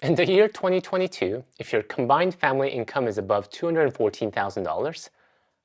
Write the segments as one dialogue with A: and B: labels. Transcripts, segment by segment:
A: In the year 2022, if your combined family income is above $214,000,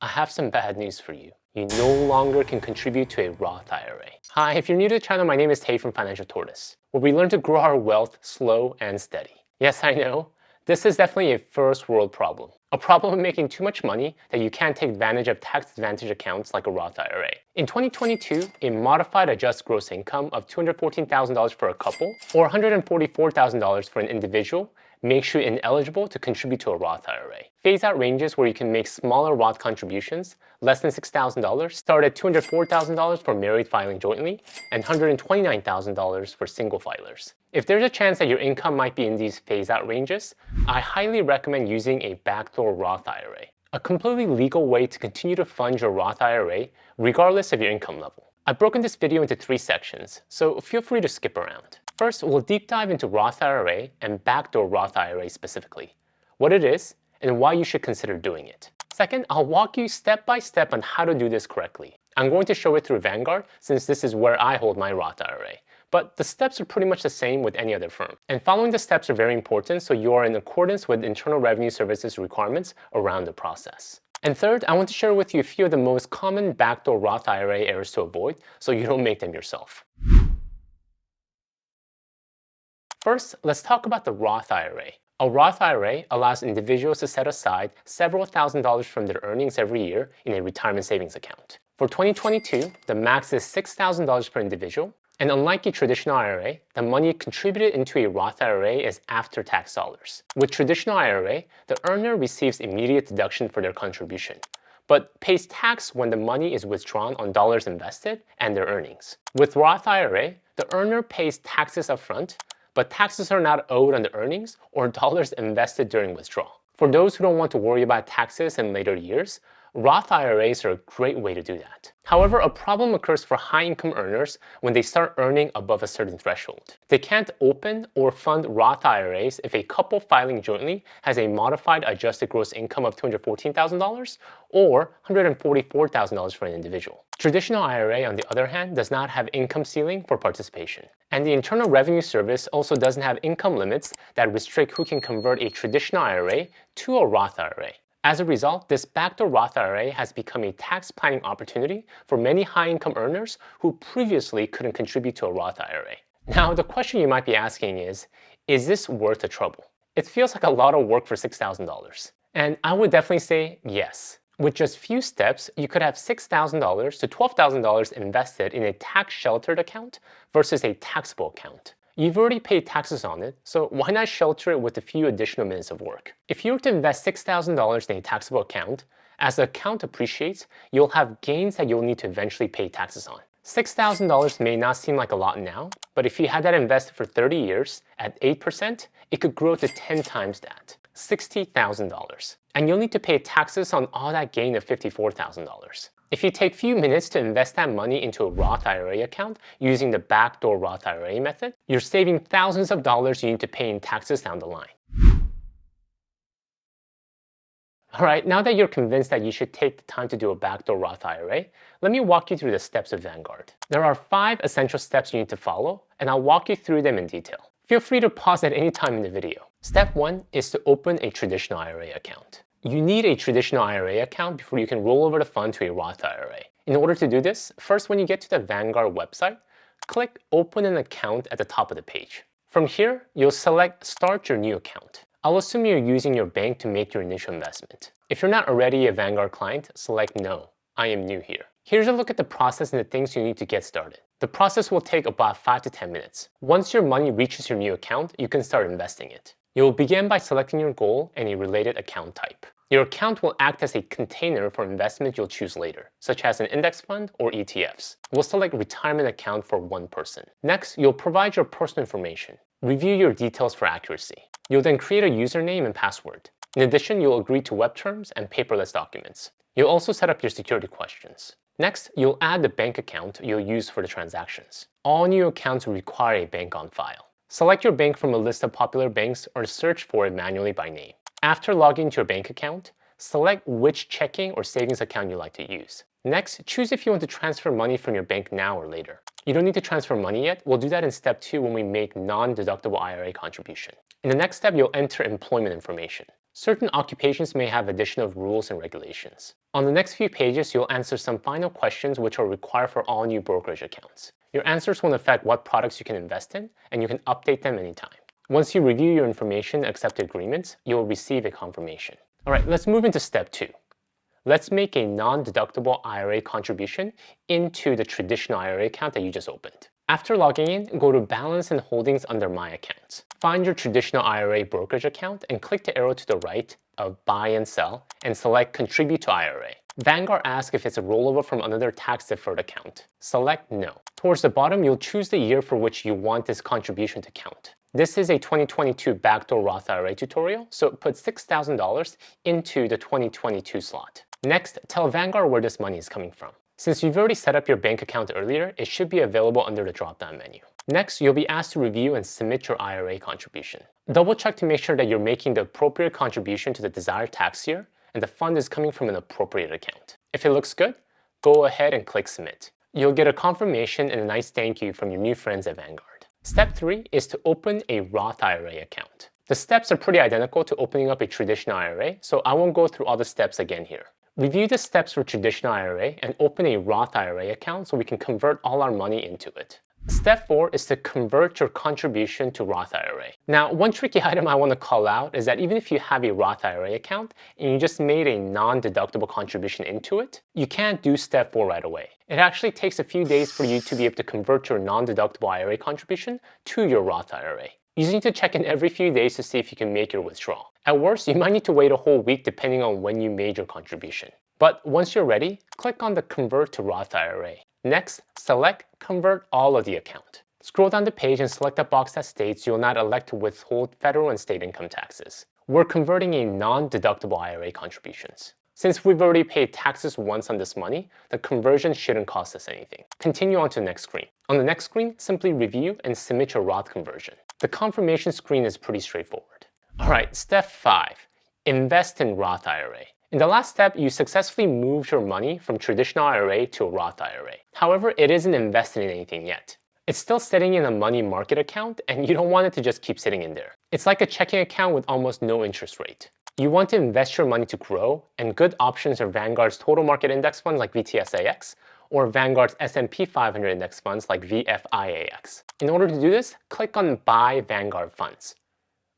A: I have some bad news for you. You no longer can contribute to a Roth IRA. Hi, if you're new to the channel, my name is Tay from Financial Tortoise, where we learn to grow our wealth slow and steady. Yes, I know, this is definitely a first world problem. A problem of making too much money that you can't take advantage of tax advantage accounts like a Roth IRA. In 2022, a modified adjusted gross income of $214,000 for a couple or $144,000 for an individual makes you ineligible to contribute to a Roth IRA. Phase-out ranges where you can make smaller Roth contributions, less than $6,000, start at $204,000 for married filing jointly, and $129,000 for single filers. If there's a chance that your income might be in these phase-out ranges, I highly recommend using a Backdoor Roth IRA, a completely legal way to continue to fund your Roth IRA regardless of your income level. I've broken this video into 3 sections, so feel free to skip around. First, we'll deep dive into Roth IRA and Backdoor Roth IRA specifically, what it is, and why you should consider doing it. Second, I'll walk you step by step on how to do this correctly. I'm going to show it through Vanguard since this is where I hold my Roth IRA. But the steps are pretty much the same with any other firm. And following the steps are very important so you are in accordance with Internal Revenue Service's requirements around the process. And third, I want to share with you a few of the most common Backdoor Roth IRA errors to avoid so you don't make them yourself. First, let's talk about the Roth IRA. A Roth IRA allows individuals to set aside several $1,000s from their earnings every year in a retirement savings account. For 2022, the max is $6,000 per individual, and unlike a traditional IRA, the money contributed into a Roth IRA is after-tax dollars. With traditional IRA, the earner receives immediate deduction for their contribution, but pays tax when the money is withdrawn on dollars invested and their earnings. With Roth IRA, the earner pays taxes upfront, but taxes are not owed on the earnings or dollars invested during withdrawal. For those who don't want to worry about taxes in later years, Roth IRAs are a great way to do that. However, a problem occurs for high-income earners when they start earning above a certain threshold. They can't open or fund Roth IRAs if a couple filing jointly has a modified adjusted gross income of $214,000 or $144,000 for an individual. Traditional IRA, on the other hand, does not have income ceiling for participation. And the Internal Revenue Service also doesn't have income limits that restrict who can convert a traditional IRA to a Roth IRA. As a result, this Backdoor Roth IRA has become a tax planning opportunity for many high-income earners who previously couldn't contribute to a Roth IRA. Now, the question you might be asking is this worth the trouble? It feels like a lot of work for $6,000. And I would definitely say yes. With just few steps, you could have $6,000 to $12,000 invested in a tax-sheltered account versus a taxable account. You've already paid taxes on it, so why not shelter it with a few additional minutes of work? If you were to invest $6,000 in a taxable account, as the account appreciates, you'll have gains that you'll need to eventually pay taxes on. $6,000 may not seem like a lot now, but if you had that invested for 30 years at 8%, it could grow to 10 times that, $60,000. And you'll need to pay taxes on all that gain of $54,000. If you take a few minutes to invest that money into a Roth IRA account using the Backdoor Roth IRA method, you're saving thousands of dollars you need to pay in taxes down the line. Alright, now that you're convinced that you should take the time to do a Backdoor Roth IRA, let me walk you through the steps of Vanguard. There are 5 essential steps you need to follow, and I'll walk you through them in detail. Feel free to pause at any time in the video. Step 1 is to open a traditional IRA account. You need a traditional IRA account before you can roll over the fund to a Roth IRA. In order to do this, first when you get to the Vanguard website, click Open an Account at the top of the page. From here, you'll select Start Your New Account. I'll assume you're using your bank to make your initial investment. If you're not already a Vanguard client, select No, I am new here. Here's a look at the process and the things you need to get started. The process will take about 5 to 10 minutes. Once your money reaches your new account, you can start investing it. You'll begin by selecting your goal and a related account type. Your account will act as a container for investments you'll choose later, such as an index fund or ETFs. We'll select retirement account for one person. Next, you'll provide your personal information. Review your details for accuracy. You'll then create a username and password. In addition, you'll agree to web terms and paperless documents. You'll also set up your security questions. Next, you'll add the bank account you'll use for the transactions. All new accounts require a bank on file. Select your bank from a list of popular banks or search for it manually by name. After logging into your bank account, select which checking or savings account you'd like to use. Next, choose if you want to transfer money from your bank now or later. You don't need to transfer money yet. We'll do that in step 2 when we make non-deductible IRA contribution. In the next step, you'll enter employment information. Certain occupations may have additional rules and regulations. On the next few pages, you'll answer some final questions which are required for all new brokerage accounts. Your answers won't affect what products you can invest in, and you can update them anytime. Once you review your information and accept agreements, you'll receive a confirmation. All right, let's move into step 2. Let's make a non-deductible IRA contribution into the traditional IRA account that you just opened. After logging in, go to Balance and Holdings under My Accounts. Find your traditional IRA brokerage account and click the arrow to the right of Buy and Sell and select Contribute to IRA. Vanguard asks if it's a rollover from another tax-deferred account. Select No. Towards the bottom, you'll choose the year for which you want this contribution to count. This is a 2022 Backdoor Roth IRA tutorial, so put $6,000 into the 2022 slot. Next, tell Vanguard where this money is coming from. Since you've already set up your bank account earlier, it should be available under the drop-down menu. Next, you'll be asked to review and submit your IRA contribution. Double check to make sure that you're making the appropriate contribution to the desired tax year and the fund is coming from an appropriate account. If it looks good, go ahead and click Submit. You'll get a confirmation and a nice thank you from your new friends at Vanguard. Step 3 is to open a Roth IRA account. The steps are pretty identical to opening up a traditional IRA, so I won't go through all the steps again here. Review the steps for traditional IRA and open a Roth IRA account so we can convert all our money into it. Step 4 is to convert your contribution to Roth IRA. Now, one tricky item I want to call out is that even if you have a Roth IRA account and you just made a non-deductible contribution into it, you can't do step 4 right away. It actually takes a few days for you to be able to convert your non-deductible IRA contribution to your Roth IRA. You just need to check in every few days to see if you can make your withdrawal. At worst, you might need to wait a whole week depending on when you made your contribution. But once you're ready, click on the Convert to Roth IRA. Next, select Convert All of the account. Scroll down the page and select a box that states you will not elect to withhold federal and state income taxes. We're converting a non-deductible IRA contributions. Since we've already paid taxes once on this money, the conversion shouldn't cost us anything. Continue on to the next screen. On the next screen, simply review and submit your Roth conversion. The confirmation screen is pretty straightforward. All right, step 5, invest in Roth IRA. In the last step, you successfully moved your money from traditional IRA to a Roth IRA. However, it isn't invested in anything yet. It's still sitting in a money market account and you don't want it to just keep sitting in there. It's like a checking account with almost no interest rate. You want to invest your money to grow, and good options are Vanguard's total market index funds like VTSAX or Vanguard's S&P 500 index funds like VFIAX. In order to do this, click on Buy Vanguard Funds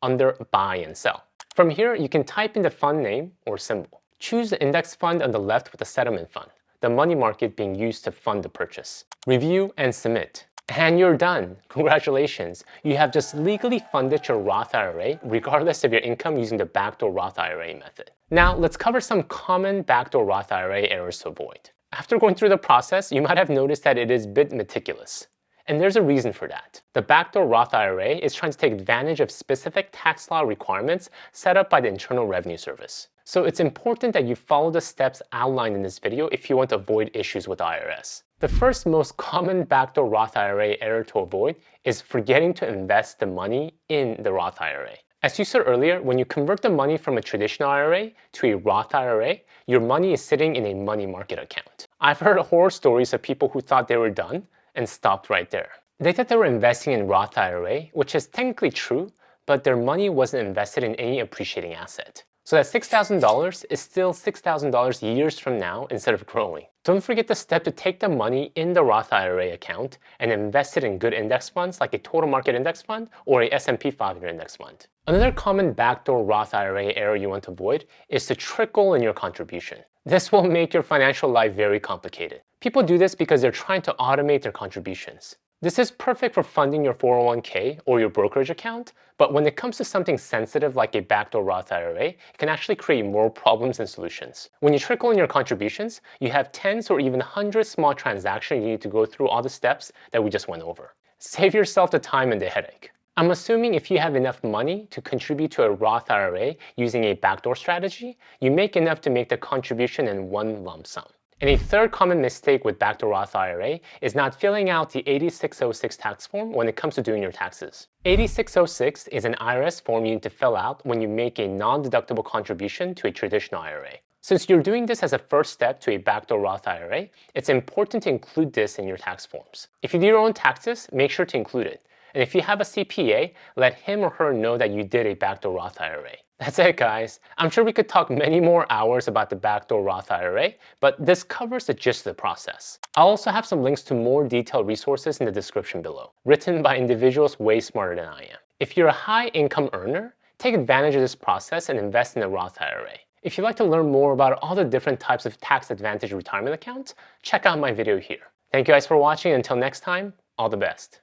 A: under Buy and Sell. From here, you can type in the fund name or symbol. Choose the index fund on the left with the settlement fund, the money market being used to fund the purchase. Review and submit. And you're done. Congratulations. You have just legally funded your Roth IRA regardless of your income using the Backdoor Roth IRA method. Now, let's cover some common Backdoor Roth IRA errors to avoid. After going through the process, you might have noticed that it is a bit meticulous. And there's a reason for that. The Backdoor Roth IRA is trying to take advantage of specific tax law requirements set up by the Internal Revenue Service. So it's important that you follow the steps outlined in this video if you want to avoid issues with IRS. The first most common Backdoor Roth IRA error to avoid is forgetting to invest the money in the Roth IRA. As you said earlier, when you convert the money from a traditional IRA to a Roth IRA, your money is sitting in a money market account. I've heard horror stories of people who thought they were done and stopped right there. They thought they were investing in Roth IRA, which is technically true, but their money wasn't invested in any appreciating asset. So that $6,000 is still $6,000 years from now instead of growing. Don't forget the step to take the money in the Roth IRA account and invest it in good index funds like a total market index fund or a S&P 500 index fund. Another common Backdoor Roth IRA error you want to avoid is to trickle in your contribution. This will make your financial life very complicated. People do this because they're trying to automate their contributions. This is perfect for funding your 401k or your brokerage account, but when it comes to something sensitive like a Backdoor Roth IRA, it can actually create more problems than solutions. When you trickle in your contributions, you have tens or even hundreds small transactions you need to go through all the steps that we just went over. Save yourself the time and the headache. I'm assuming if you have enough money to contribute to a Roth IRA using a backdoor strategy, you make enough to make the contribution in one lump sum. And a third common mistake with Backdoor Roth IRA is not filling out the 8606 tax form when it comes to doing your taxes. 8606 is an IRS form you need to fill out when you make a non-deductible contribution to a traditional IRA. Since you're doing this as a first step to a backdoor Roth IRA, it's important to include this in your tax forms. If you do your own taxes, make sure to include it. And if you have a CPA, let him or her know that you did a backdoor Roth IRA. That's it, guys. I'm sure we could talk many more hours about the backdoor Roth IRA, but this covers the gist of the process. I'll also have some links to more detailed resources in the description below, written by individuals way smarter than I am. If you're a high-income earner, take advantage of this process and invest in a Roth IRA. If you'd like to learn more about all the different types of tax advantage retirement accounts, check out my video here. Thank you guys for watching. Until next time, all the best.